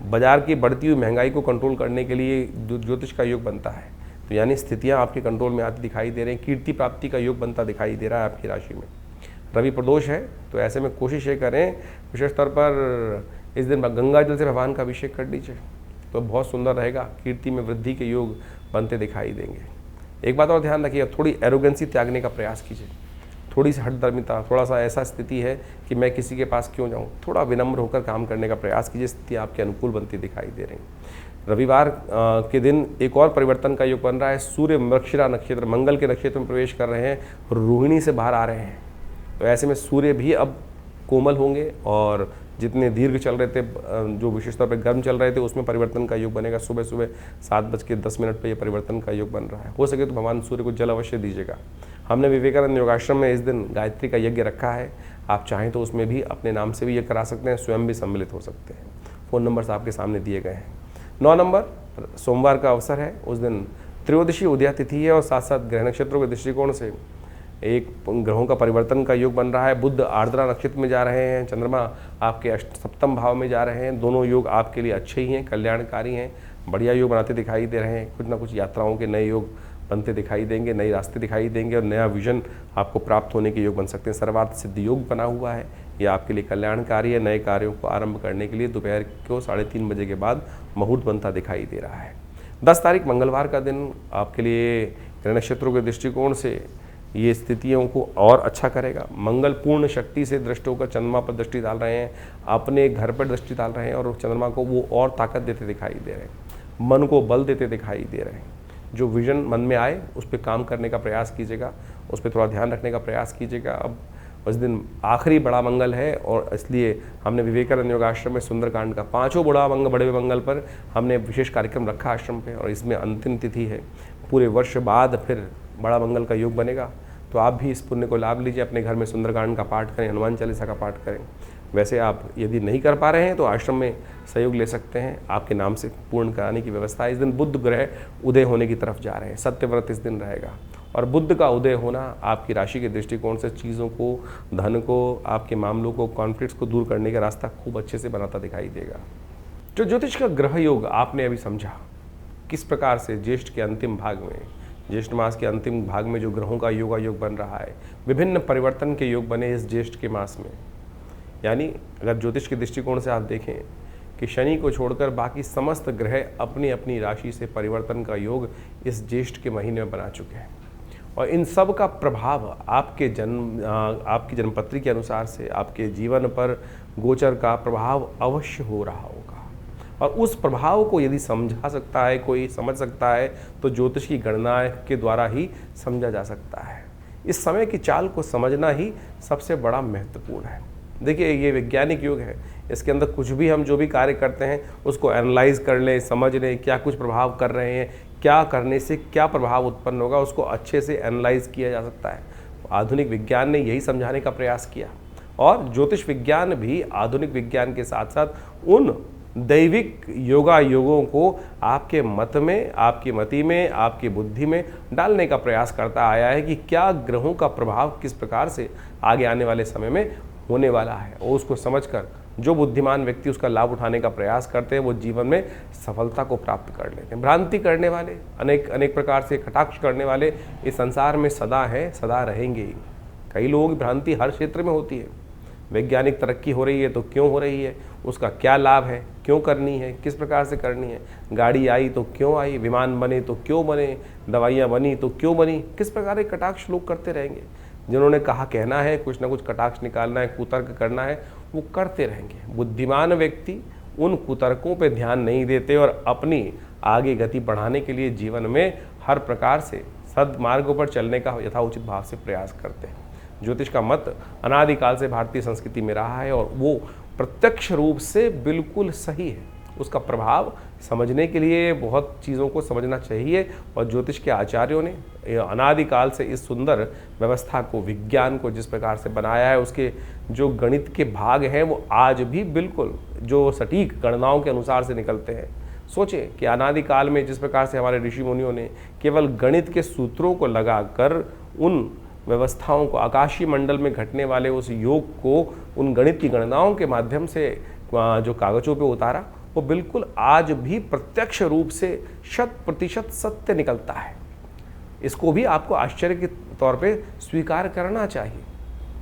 [SPEAKER 1] बाजार की बढ़ती हुई महंगाई को कंट्रोल करने के लिए ज्योतिष का योग बनता है। तो यानी स्थितियाँ आपके कंट्रोल में आती दिखाई दे रही हैं। कीर्ति प्राप्ति का योग बनता दिखाई दे रहा है आपकी राशि में। रवि प्रदोष है, तो ऐसे में कोशिश ये करें विशेष तौर पर इस दिन गंगा जल से भगवान का अभिषेक कर लीजिए, तो बहुत सुंदर रहेगा। कीर्ति में वृद्धि के योग बनते दिखाई देंगे। एक बात और ध्यान रखिए, थोड़ी एरोगेंसी त्यागने का प्रयास कीजिए, थोड़ी सी हठधर्मिता, थोड़ा सा ऐसा स्थिति है कि मैं किसी के पास क्यों जाऊं, थोड़ा विनम्र होकर काम करने का प्रयास कीजिए। स्थिति आपके अनुकूल बनती दिखाई दे रही है। रविवार के दिन एक और परिवर्तन का योग बन रहा है। सूर्य मृगशिरा नक्षत्र, मंगल के नक्षत्र में प्रवेश कर रहे हैं, रोहिणी से बाहर आ रहे हैं। तो ऐसे में सूर्य भी अब कोमल होंगे और जितने दीर्घ चल रहे थे, जो विशेष तौर पर गर्म चल रहे थे, उसमें परिवर्तन का योग बनेगा। सुबह सुबह 7:10 पर यह परिवर्तन का योग बन रहा है। हो सके तो भगवान सूर्य को जल अवश्य दीजिएगा। हमने विवेकानंद योगाश्रम में इस दिन गायत्री का यज्ञ रखा है, आप चाहें तो उसमें भी अपने नाम से भी ये करा सकते हैं, स्वयं भी सम्मिलित हो सकते हैं। फ़ोन नंबर्स आपके सामने दिए गए हैं। 9 नंबर सोमवार का अवसर है, उस दिन त्रयोदशी उदया तिथि है और साथ साथ ग्रह नक्षत्रों के दृष्टिकोण से एक ग्रहों का परिवर्तन का योग बन रहा है। बुध आर्द्रा नक्षत्र में जा रहे हैं, चंद्रमा आपके सप्तम भाव में जा रहे हैं। दोनों योग आपके लिए अच्छे ही हैं, कल्याणकारी हैं, बढ़िया योग बनाते दिखाई दे रहे हैं। कुछ ना कुछ यात्राओं के नए योग बनते दिखाई देंगे, नए रास्ते दिखाई देंगे और नया विजन आपको प्राप्त होने के योग बन सकते हैं। सर्वार्थ सिद्ध योग बना हुआ है, यह आपके लिए कल्याणकारी है। नए कार्यों को आरंभ करने के लिए दोपहर को 3:30 बजे के बाद मुहूर्त बनता दिखाई दे रहा है। 10 तारीख मंगलवार का दिन आपके लिए ग्रह नक्षत्रों के दृष्टिकोण से ये स्थितियों को और अच्छा करेगा। मंगल पूर्ण शक्ति से दृष्ट होकर चंद्रमा पर दृष्टि डाल रहे हैं, अपने घर पर दृष्टि डाल रहे हैं और चंद्रमा को वो और ताकत देते दिखाई दे रहे हैं, मन को बल देते दिखाई दे रहे हैं। जो विजन मन में आए उस पर काम करने का प्रयास कीजिएगा, उस पर थोड़ा ध्यान रखने का प्रयास कीजिएगा। अब उस दिन आखिरी बड़ा मंगल है और इसलिए हमने विवेकानंद योगाश्रम में सुंदरकांड का 5वां बड़े मंगल पर हमने विशेष कार्यक्रम रखा आश्रम पे, और इसमें अंतिम तिथि है। पूरे वर्ष बाद फिर बड़ा मंगल का योग बनेगा, तो आप भी इस पुण्य को लाभ लीजिए, अपने घर में सुंदरकांड का पाठ करें, हनुमान चालीसा का पाठ करें। वैसे आप यदि नहीं कर पा रहे हैं तो आश्रम में सहयोग ले सकते हैं, आपके नाम से पूर्ण कराने की व्यवस्था है। इस दिन बुध ग्रह उदय होने की तरफ जा रहे हैं, सत्यव्रत इस दिन रहेगा, और बुध का उदय होना आपकी राशि के दृष्टिकोण से चीज़ों को, धन को, आपके मामलों को, कॉन्फ्लिक्ट्स को दूर करने का रास्ता खूब अच्छे से बनाता दिखाई देगा। जो ज्योतिष का ग्रह योग आपने अभी समझा, किस प्रकार से ज्येष्ठ के अंतिम भाग में, ज्येष्ठ मास के अंतिम भाग में जो ग्रहों का योगा योग बन रहा है, विभिन्न परिवर्तन के योग बने इस ज्येष्ठ के मास में। यानी अगर ज्योतिष के दृष्टिकोण से आप देखें कि शनि को छोड़कर बाकी समस्त ग्रह अपनी अपनी राशि से परिवर्तन का योग इस ज्येष्ठ के महीने में बना चुके हैं, और इन सब का प्रभाव आपकी जन्मपत्री के अनुसार से आपके जीवन पर गोचर का प्रभाव अवश्य हो रहा होगा, और उस प्रभाव को यदि समझा सकता है, कोई समझ सकता है, तो ज्योतिष की गणना के द्वारा ही समझा जा सकता है। इस समय की चाल को समझना ही सबसे बड़ा महत्वपूर्ण है। देखिए, ये वैज्ञानिक युग है, इसके अंदर कुछ भी हम जो भी कार्य करते हैं उसको एनालाइज कर लें, समझ लें क्या कुछ प्रभाव कर रहे हैं, क्या करने से क्या प्रभाव उत्पन्न होगा, उसको अच्छे से एनालाइज किया जा सकता है। आधुनिक विज्ञान ने यही समझाने का प्रयास किया, और ज्योतिष विज्ञान भी आधुनिक विज्ञान के साथ साथ उन दैविक योगों को आपके मत में, आपकी मति में, आपकी बुद्धि में डालने का प्रयास करता आया है कि क्या ग्रहों का प्रभाव किस प्रकार से आगे आने वाले समय में होने वाला है, और उसको समझकर जो बुद्धिमान व्यक्ति उसका लाभ उठाने का प्रयास करते हैं वो जीवन में सफलता को प्राप्त कर लेते हैं। भ्रांति करने वाले, अनेक प्रकार से कटाक्ष करने वाले इस संसार में सदा है, सदा रहेंगे ही। कई लोगों की भ्रांति हर क्षेत्र में होती है। वैज्ञानिक तरक्की हो रही है तो क्यों हो रही है, उसका क्या लाभ है, क्यों करनी है, किस प्रकार से करनी है, गाड़ी आई तो क्यों आई, विमान बने तो क्यों बने, दवाइयाँ बनी तो क्यों बनी, किस प्रकार के कटाक्ष लोग करते रहेंगे। जिन्होंने कहा कहना है, कुछ ना कुछ कटाक्ष निकालना है, कुतर्क करना है, वो करते रहेंगे। बुद्धिमान व्यक्ति उन कुतर्कों पे ध्यान नहीं देते और अपनी आगे गति बढ़ाने के लिए जीवन में हर प्रकार से सद्मार्गों पर चलने का यथाउचित भाव से प्रयास करते हैं। ज्योतिष का मत अनादिकाल से भारतीय संस्कृति में रहा है, और वो प्रत्यक्ष रूप से बिल्कुल सही है। उसका प्रभाव समझने के लिए बहुत चीज़ों को समझना चाहिए, और ज्योतिष के आचार्यों ने अनादिकाल से इस सुंदर व्यवस्था को, विज्ञान को जिस प्रकार से बनाया है, उसके जो गणित के भाग हैं वो आज भी बिल्कुल जो सटीक गणनाओं के अनुसार से निकलते हैं। सोचें कि अनादिकाल में जिस प्रकार से हमारे ऋषि मुनियों ने केवल गणित के सूत्रों को लगाकर उन व्यवस्थाओं को, आकाशीय मंडल में घटने वाले उस योग को उन गणित की गणनाओं के माध्यम से जो कागजों पे उतारा, वो बिल्कुल आज भी प्रत्यक्ष रूप से 100% सत्य निकलता है। इसको भी आपको आश्चर्य के तौर पे स्वीकार करना चाहिए।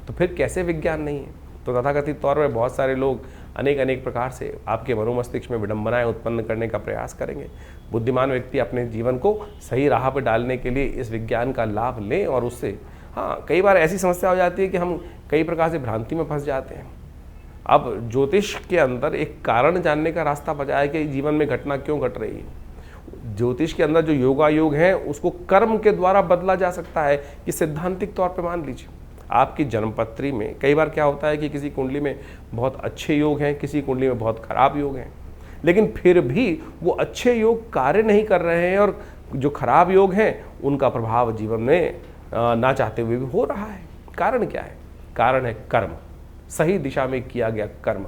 [SPEAKER 1] तो फिर कैसे विज्ञान नहीं है? तो तथाकथित तौर पर बहुत सारे लोग अनेक प्रकार से आपके मनोमस्तिष्क में विडंबनाएं उत्पन्न करने का प्रयास करेंगे। बुद्धिमान व्यक्ति अपने जीवन को सही राह पर डालने के लिए इस विज्ञान का लाभ लें, और उससे कई बार ऐसी समस्या हो जाती है कि हम कई प्रकार से भ्रांति में फंस जाते हैं। अब ज्योतिष के अंदर एक कारण जानने का रास्ता बचा है कि जीवन में घटना क्यों घट रही है। ज्योतिष के अंदर जो योग है उसको कर्म के द्वारा बदला जा सकता है। कि सैद्धांतिक तौर पे मान लीजिए आपकी जन्मपत्री में कई बार क्या होता है कि किसी कुंडली में बहुत अच्छे योग हैं, किसी कुंडली में बहुत खराब योग हैं, लेकिन फिर भी वो अच्छे योग कार्य नहीं कर रहे हैं, और जो खराब योग हैं उनका प्रभाव जीवन में ना चाहते हुए भी हो रहा है। कारण क्या है? कारण है कर्म, सही दिशा में किया गया कर्म।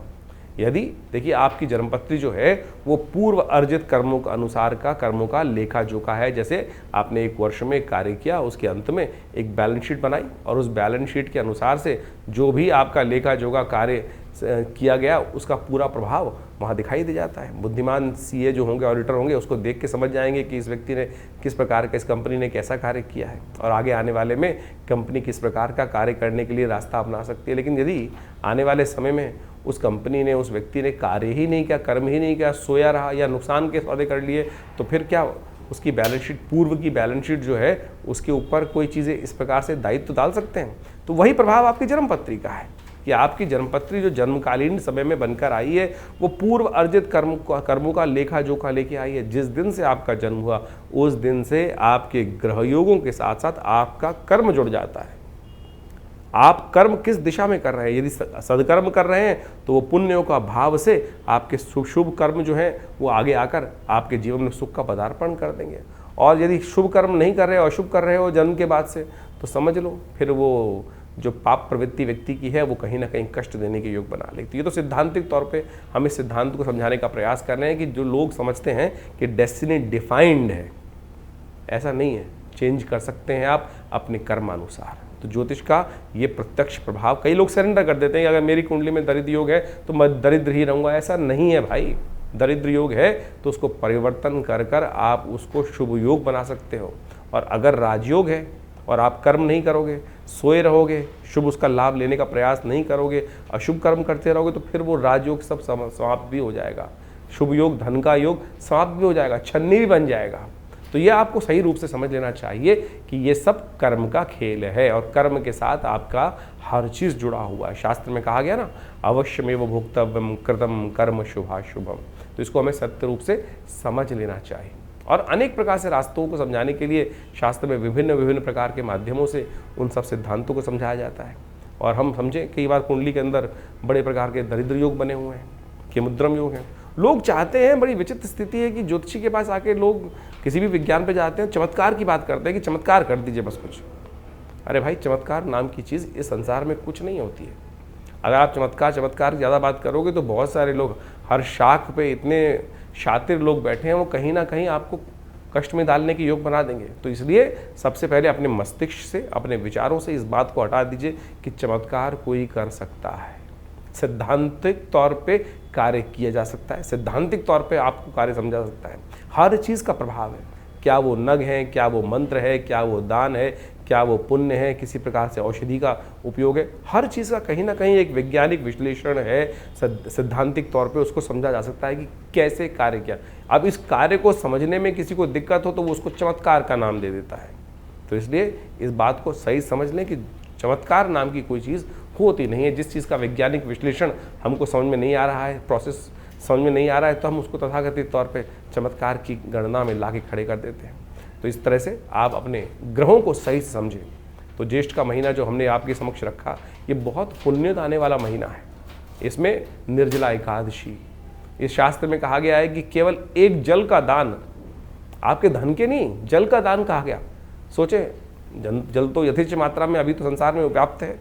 [SPEAKER 1] यदि देखिए आपकी जन्मपत्री जो है वो पूर्व अर्जित कर्मों के अनुसार का कर्मों का लेखा जोखा है। जैसे आपने एक वर्ष में कार्य किया, उसके अंत में एक बैलेंस शीट बनाई, और उस बैलेंस शीट के अनुसार से जो भी आपका लेखा जोखा कार्य किया गया उसका पूरा प्रभाव वहाँ दिखाई दे जाता है। बुद्धिमान सीए जो होंगे, ऑडिटर होंगे, उसको देख के समझ जाएंगे कि इस व्यक्ति ने किस प्रकार का, इस कंपनी ने कैसा कार्य किया है, और आगे आने वाले में कंपनी किस प्रकार का कार्य करने के लिए रास्ता अपना सकती है। लेकिन यदि आने वाले समय में उस कंपनी ने, उस व्यक्ति ने कार्य ही नहीं किया, कर्म ही नहीं किया, सोया रहा या नुकसान के सौदे कर लिए, तो फिर क्या उसकी बैलेंस शीट, पूर्व की बैलेंस शीट जो है उसके ऊपर कोई चीज़ें इस प्रकार से दायित्व डाल सकते हैं। तो वही प्रभाव आपकी जन्मपत्री का है कि आपकी जन्मपत्री जो जन्मकालीन समय में बनकर आई है वो पूर्व अर्जित कर्मों का लेखा जोखा लेके आई है। जिस दिन से आपका जन्म हुआ उस दिन से आपके ग्रह योगों के साथ साथ आपका कर्म जुड़ जाता है। आप कर्म किस दिशा में कर रहे हैं। यदि सदकर्म कर रहे हैं तो वो पुण्यों का भाव से आपके शुभ कर्म जो हैं वो आगे आकर आपके जीवन में सुख का पदार्पण कर देंगे। और यदि शुभ कर्म नहीं कर रहे हो, अशुभ कर रहे हो जन्म के बाद से, तो समझ लो फिर वो जो पाप प्रवृत्ति व्यक्ति की है वो कहीं ना कहीं कष्ट देने के योग बना लेती है। तो सिद्धांतिक तौर पे हम इस सिद्धांत को समझाने का प्रयास कर रहे हैं कि जो लोग समझते हैं कि डेस्टिनी डिफाइंड है, ऐसा नहीं है, चेंज कर सकते हैं आप अपने कर्मानुसार। तो ज्योतिष का ये प्रत्यक्ष प्रभाव, कई लोग सरेंडर कर देते हैं कि अगर मेरी कुंडली में दरिद्र योग है तो मैं दरिद्र ही रहूँगा। ऐसा नहीं है भाई, दरिद्र योग है तो उसको परिवर्तन कर कर आप उसको शुभ योग बना सकते हो। और अगर राजयोग है और आप कर्म नहीं करोगे, सोए रहोगे, शुभ उसका लाभ लेने का प्रयास नहीं करोगे, अशुभ कर्म करते रहोगे, तो फिर वो राजयोग सब समाप्त भी हो जाएगा, शुभ योग धन का योग समाप्त भी हो जाएगा, छन्नी भी बन जाएगा। तो ये आपको सही रूप से समझ लेना चाहिए कि ये सब कर्म का खेल है और कर्म के साथ आपका हर चीज़ जुड़ा हुआ है। शास्त्र में कहा गया ना, अवश्यमेव भोक्तव्यम कृतम कर्म शुभाशुभम। तो इसको हमें सत्य रूप से समझ लेना चाहिए। और अनेक प्रकार से रास्तों को समझाने के लिए शास्त्र में विभिन्न प्रकार के माध्यमों से उन सब सिद्धांतों को समझाया जाता है। और हम समझें कई बार कुंडली के अंदर बड़े प्रकार के दरिद्र योग बने हुए हैं, केमुद्रम योग हैं। लोग चाहते हैं, बड़ी विचित्र स्थिति है कि ज्योतिषी के पास आके लोग किसी भी विज्ञान पे जाते हैं, चमत्कार की बात करते हैं कि चमत्कार कर दीजिए बस कुछ। अरे भाई, चमत्कार नाम की चीज़ इस संसार में कुछ नहीं होती है। अगर आप चमत्कार की ज़्यादा बात करोगे तो बहुत सारे लोग, हर शाख पे इतने शातिर लोग बैठे हैं, वो कहीं ना कहीं आपको कष्ट में डालने के योग बना देंगे। तो इसलिए सबसे पहले अपने मस्तिष्क से, अपने विचारों से इस बात को हटा दीजिए कि चमत्कार कोई कर सकता है। सैद्धांतिक तौर पे कार्य किया जा सकता है, सैद्धांतिक तौर पे आपको कार्य समझा जा सकता है। हर चीज़ का प्रभाव है, क्या वो नग है, क्या वो मंत्र है, क्या वो दान है, क्या वो पुण्य है, किसी प्रकार से औषधि का उपयोग है, हर चीज़ का कहीं ना कहीं एक वैज्ञानिक विश्लेषण है। सैद्धांतिक तौर पे उसको समझा जा सकता है कि कैसे कार्य किया। अब इस कार्य को समझने में किसी को दिक्कत हो तो वो उसको चमत्कार का नाम दे देता है। तो इसलिए इस बात को सही समझ लें कि चमत्कार नाम की कोई चीज़ होती नहीं है। जिस चीज़ का वैज्ञानिक विश्लेषण हमको समझ में नहीं आ रहा है, प्रोसेस समझ में नहीं आ रहा है, तो हम उसको तथाकथित तौर पे चमत्कार की गणना में ला के खड़े कर देते हैं। तो इस तरह से आप अपने ग्रहों को सही से समझें। तो ज्येष्ठ का महीना जो हमने आपके समक्ष रखा, ये बहुत पुण्य आने वाला महीना है। इसमें निर्जला एकादशी, इस शास्त्र में कहा गया है कि केवल एक जल का दान, आपके धन के नहीं, जल का दान कहा गया। सोचें, जल तो यथेच्छ मात्रा में अभी तो संसार में व्याप्त है,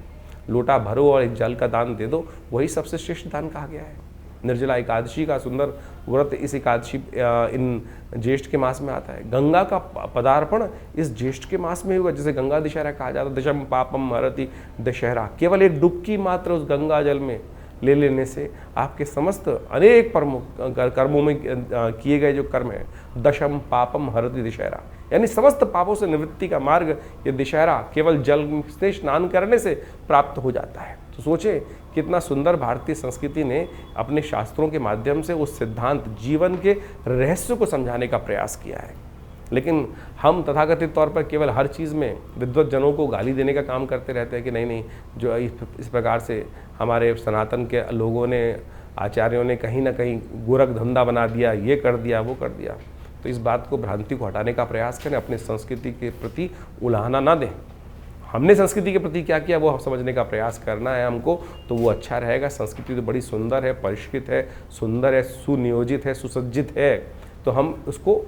[SPEAKER 1] लोटा भरो और एक जल का दान दे दो, वही सबसे श्रेष्ठ दान कहा गया है। निर्जला एकादशी का सुंदर व्रत इस एकादशी इन ज्येष्ठ के मास में आता है। गंगा का पदार्पण इस ज्येष्ठ के मास में होगा, जिसे गंगा दशहरा कहा जाता है। दशम पापम हरति दशहरा, केवल एक डुबकी मात्र उस गंगा जल में ले लेने से आपके समस्त अनेक कर्मों में किए गए जो कर्म है, दशम पापम हरति दशहरा, यानी समस्त पापों से निवृत्ति का मार्ग ये दशहरा केवल जल से स्नान करने से प्राप्त हो जाता है। तो सोचें कितना सुंदर भारतीय संस्कृति ने अपने शास्त्रों के माध्यम से उस सिद्धांत, जीवन के रहस्य को समझाने का प्रयास किया है। लेकिन हम तथाकथित तौर पर केवल हर चीज़ में विद्वत जनों को गाली देने का काम करते रहते हैं कि नहीं, जो इस प्रकार से हमारे सनातन के लोगों ने, आचार्यों ने कहीं ना कहीं गोरख धंधा बना दिया, ये कर दिया, वो कर दिया। तो इस बात को, भ्रांति को हटाने का प्रयास करें, अपने संस्कृति के प्रति उलाहना ना दें। हमने संस्कृति के प्रति क्या किया वो समझने का प्रयास करना है हमको, तो वो अच्छा रहेगा। संस्कृति तो बड़ी सुंदर है, परिष्कृत है, सुंदर है, सुनियोजित है, सुसज्जित है, तो हम उसको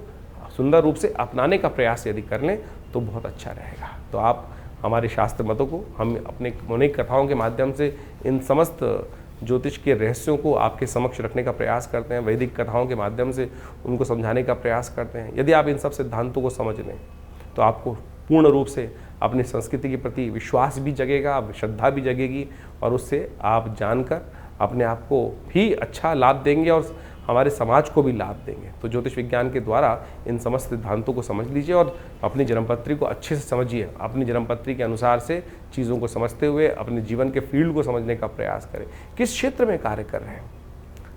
[SPEAKER 1] सुंदर रूप से अपनाने का प्रयास यदि कर लें तो बहुत अच्छा रहेगा। तो आप हमारे शास्त्र मतों को, हम अपने अनेक कथाओं के माध्यम से इन समस्त ज्योतिष के रहस्यों को आपके समक्ष रखने का प्रयास करते हैं, वैदिक कथाओं के माध्यम से उनको समझाने का प्रयास करते हैं। यदि आप इन सब सिद्धांतों को समझ लें तो आपको पूर्ण रूप से अपनी संस्कृति के प्रति विश्वास भी जगेगा, श्रद्धा भी जगेगी, और उससे आप जानकर अपने आप को भी अच्छा लाभ देंगे और हमारे समाज को भी लाभ देंगे। तो ज्योतिष विज्ञान के द्वारा इन समस्त सिद्धांतों को समझ लीजिए और अपनी जन्मपत्री को अच्छे से समझिए। अपनी जन्मपत्री के अनुसार से चीज़ों को समझते हुए अपने जीवन के फील्ड को समझने का प्रयास करें, किस क्षेत्र में कार्य कर रहे हैं।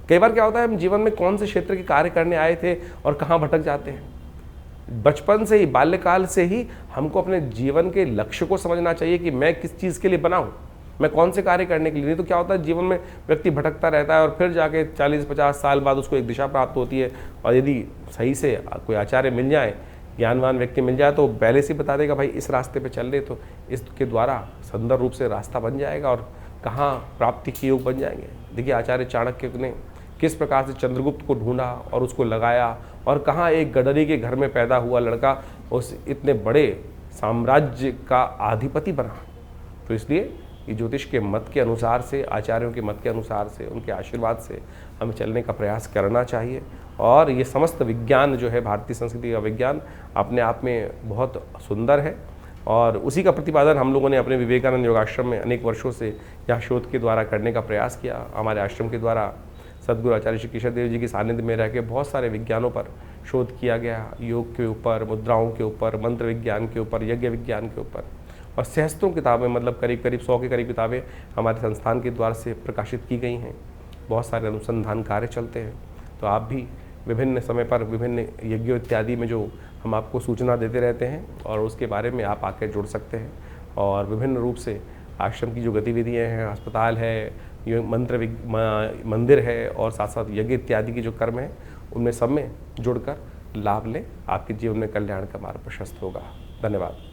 [SPEAKER 1] कई बार क्या होता है, हम जीवन में कौन से क्षेत्र के कार्य करने आए थे और कहाँ भटक जाते हैं। बचपन से ही, बाल्यकाल से ही हमको अपने जीवन के लक्ष्य को समझना चाहिए कि मैं किस चीज़ के लिए बना हूँ, मैं कौन से कार्य करने के लिए। नहीं तो क्या होता है, जीवन में व्यक्ति भटकता रहता है और फिर जाके 40-50 साल बाद उसको एक दिशा प्राप्त होती है। और यदि सही से कोई आचार्य मिल जाए ज्ञानवान व्यक्ति मिल जाए तो पहले से बता देगा भाई इस रास्ते पे चल रहे तो इसके द्वारा सुंदर रूप से रास्ता बन जाएगा और कहाँ प्राप्ति के योग बन जाएंगे। देखिए आचार्य चाणक्य ने किस प्रकार से चंद्रगुप्त को ढूंढा और उसको लगाया और कहाँ एक गडरी के घर में पैदा हुआ लड़का उस इतने बड़े साम्राज्य का अधिपति बना। तो इसलिए ये ज्योतिष के मत के अनुसार से, आचार्यों के मत के अनुसार से, उनके आशीर्वाद से हमें चलने का प्रयास करना चाहिए। और ये समस्त विज्ञान जो है, भारतीय संस्कृति का विज्ञान अपने आप में बहुत सुंदर है और उसी का प्रतिपादन हम लोगों ने अपने विवेकानंद योगाश्रम में अनेक वर्षों से यहाँ शोध के द्वारा करने का प्रयास किया। हमारे आश्रम के द्वारा सद्गुरु आचार्य श्री केशव देव जी के सानिध्य में रह के बहुत सारे विज्ञानों पर शोध किया गया, योग के ऊपर, मुद्राओं के ऊपर, मंत्र विज्ञान के ऊपर, यज्ञ विज्ञान के ऊपर, और सहस्त्रों किताबें, मतलब करीब करीब 100 के करीब किताबें हमारे संस्थान के द्वारा से प्रकाशित की गई हैं। बहुत सारे अनुसंधान कार्य चलते हैं। तो आप भी विभिन्न समय पर विभिन्न यज्ञों इत्यादि में जो हम आपको सूचना देते रहते हैं और उसके बारे में आप आकर जुड़ सकते हैं। और विभिन्न रूप से आश्रम की जो गतिविधियाँ हैं, अस्पताल है, ये मंदिर है और साथ साथ यज्ञ इत्यादि की जो कर्म है, उनमें सब में जुड़कर लाभ लें। आपके जीवन में कल्याण का मार्ग प्रशस्त होगा। धन्यवाद।